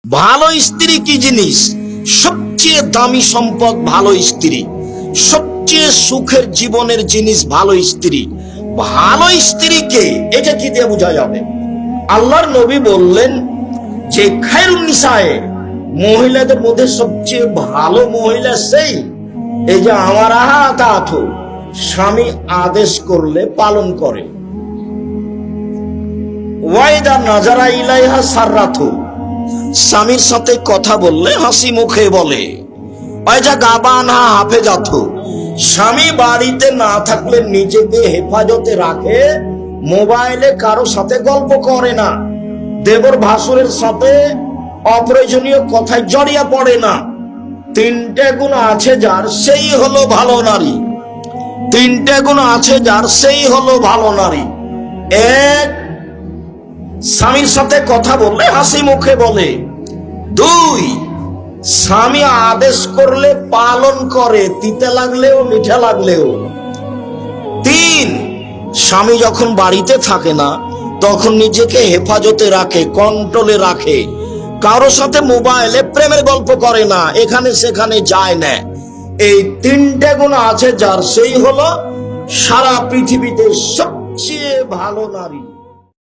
ভালো স্ত্রী কি জিনিস? সবচেয়ে দামি সম্পদ ভালো স্ত্রী, সবচেয়ে সুখের জীবনের জিনিস ভালো স্ত্রী। ভালো স্ত্রীকে এটা কি দিয়ে বোঝা যাবে? আল্লাহর নবী বললেন যে খায়রুন নিসায়ে, মহিলাদের মধ্যে সবচেয়ে ভালো মহিলা সেই এই যে আমার আহাত স্বামী আদেশ করলে পালন করে, ওয়াইদা নাজারা ইলাইহা সাররাথু, স্বামীর সাথে কথা বললে হাসি মুখে বলে, ওয়াইজা গাবানা হাফেজাথু, স্বামী বাড়িতে না থাকলে নিজেকে হেফাজতে রাখে, মোবাইলে কারো সাথে গল্প করে না, দেবর ভাসুরের সাথে অপ্রয়োজনীয় কথায় জড়িয়ে পড়ে না। তিনটে গুণ আছে যার, সেই হলো ভালো নারী। তিনটে গুণ আছে যার, সেই হলো ভালো নারী। এক, স্বামীর সাথে কথা বললে হাসি মুখে বলে। দুই, স্বামী আদেশ করলে পালন করে, তিতে লাগলেও মিঠা লাগলেও। তিন, স্বামী যখন বাড়িতে থাকে না তখন নিজেকে হেফাজতে রাখে, কন্ট্রোলে রাখে, কারো সাথে মোবাইলে প্রেমের গল্প করে না, এখানে সেখানে যায় না। এই তিনটে গুণ আছে যার, সেই হলো সারা পৃথিবীতে সবচেয়ে ভালো নারী।